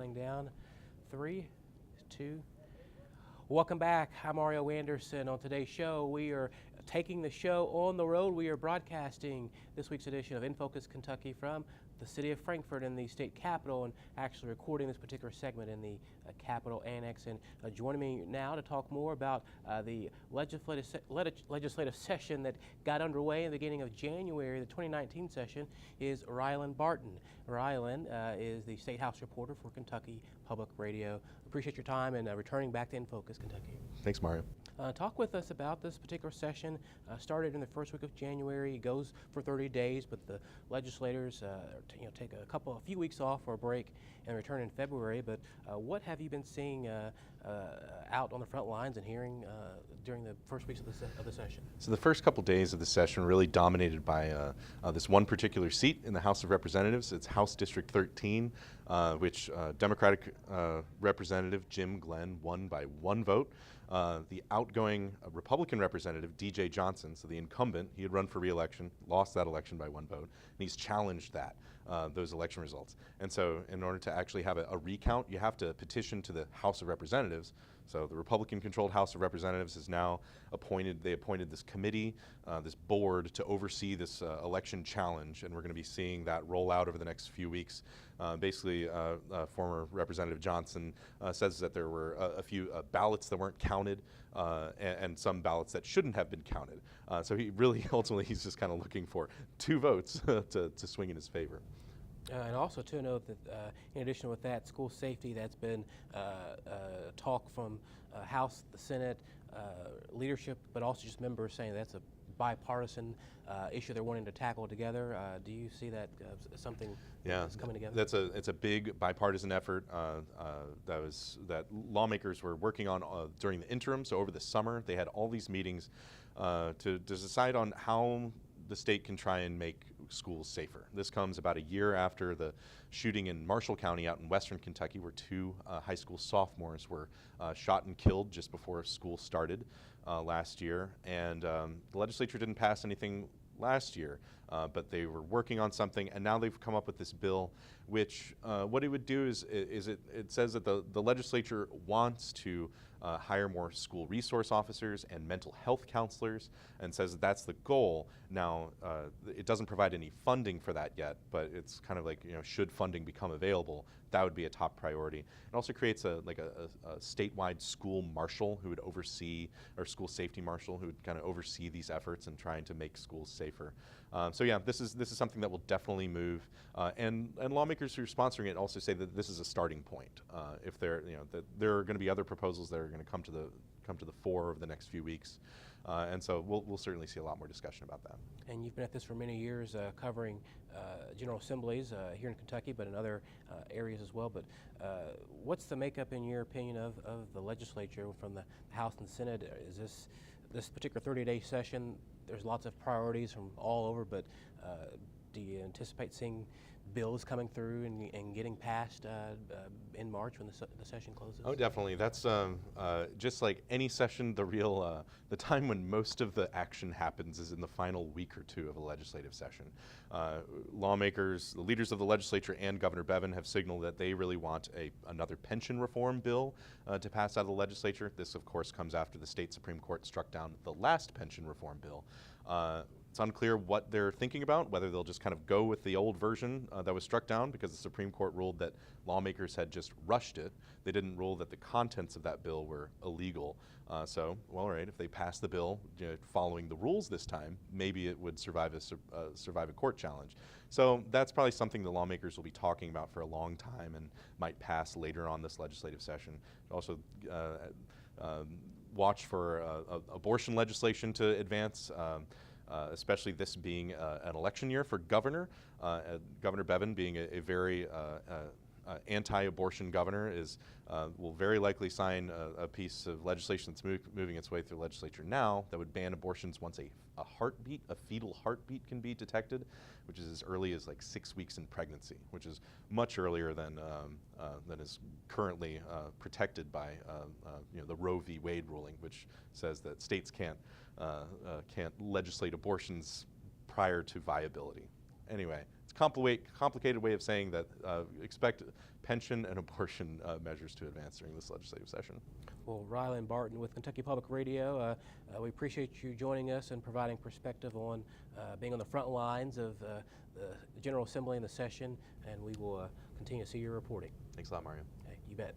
counting down. 3, 2. Welcome back. I'm Mario Anderson. On today's show, we are taking the show on the road. We are broadcasting this week's edition of In Focus Kentucky from the city of Frankfort in the state capitol, and actually recording this particular segment in the Capitol Annex. And joining me now to talk more about the legislative session that got underway in the beginning of January, the 2019 session, is Ryland Barton. Ryland is the State House reporter for Kentucky Public Radio. Appreciate your time and returning back to In Focus Kentucky. Thanks, Mario. Talk with us about this particular session. Started in the first week of January. It goes for 30 days, but the legislators take a few weeks off for a break and return in February. But what have you been seeing out on the front lines and hearing during the first weeks of the session? So the first couple days of the session were really dominated by this one particular seat in the House of Representatives. It's House District 13, which Democratic Representative Jim Glenn won by 1 vote. The outgoing Republican representative, D.J. Johnson, so the incumbent, he had run for re-election, lost that election by 1 vote, and he's challenged those election results. And so in order to actually have a recount, you have to petition to the House of Representatives. So the Republican-controlled House of Representatives is now appointed this committee, this board to oversee this election challenge, and we're going to be seeing that roll out over the next few weeks. Basically, former Representative Johnson says that there were a few ballots that weren't counted and some ballots that shouldn't have been counted. So he really, ultimately, he's just kind of looking for 2 votes to swing in his favor. And also to note that in addition with that, school safety, that's been talk from House, the Senate, leadership, but also just members saying that's a bipartisan issue they're wanting to tackle together. Do you see that something that's coming together? It's a big bipartisan effort that lawmakers were working on during the interim. So over the summer, they had all these meetings to decide on how the state can try and make schools safer. This comes about a year after the shooting in Marshall County out in western Kentucky, where 2 high school sophomores were shot and killed just before school started last year. And the legislature didn't pass anything last year, but they were working on something, and now they've come up with this bill, which what it would do is it says that the legislature wants to hire more school resource officers and mental health counselors, and says that that's the goal. Now, it doesn't provide any funding for that yet, but it's kind of like, should funding become available, that would be a top priority. It also creates a statewide school marshal who would oversee, or school safety marshal who would kind of oversee these efforts and trying to make schools safer. So yeah, this is something that will definitely move, and lawmakers who are sponsoring it also say that this is a starting point. If there are going to be other proposals that are going to come to the fore over the next few weeks, and so we'll certainly see a lot more discussion about that. And you've been at this for many years, covering General Assemblies here in Kentucky, but in other areas as well. But what's the makeup, in your opinion, of the legislature from the House and Senate? Is this particular 30-day session, there's lots of priorities from all over, but do you anticipate seeing bills coming through and getting passed in March when the session closes? Oh, definitely. That's just like any session, the time when most of the action happens is in the final week or 2 of a legislative session. Lawmakers, the leaders of the legislature, and Governor Bevin have signaled that they really want another pension reform bill to pass out of the legislature. This, of course, comes after the state Supreme Court struck down the last pension reform bill. It's unclear what they're thinking about, whether they'll just kind of go with the old version that was struck down because the Supreme Court ruled that lawmakers had just rushed it. They didn't rule that the contents of that bill were illegal. So, well, all right, if they pass the bill following the rules this time, maybe it would survive a court challenge. So that's probably something the lawmakers will be talking about for a long time and might pass later on this legislative session. Also, watch for abortion legislation to advance. Especially this being an election year for Governor Bevin, being a very anti-abortion governor, will very likely sign a piece of legislation that's moving its way through the legislature now that would ban abortions once a fetal heartbeat can be detected, which is as early as like 6 weeks in pregnancy, which is much earlier than is currently protected by the Roe v. Wade ruling, which says that states can't legislate abortions prior to viability. Anyway, it's a complicated way of saying that expect pension and abortion measures to advance during this legislative session. Well, Ryland Barton with Kentucky Public Radio, we appreciate you joining us and providing perspective on being on the front lines of the General Assembly and the session, and we will continue to see your reporting. Thanks a lot, Mario. Okay, you bet.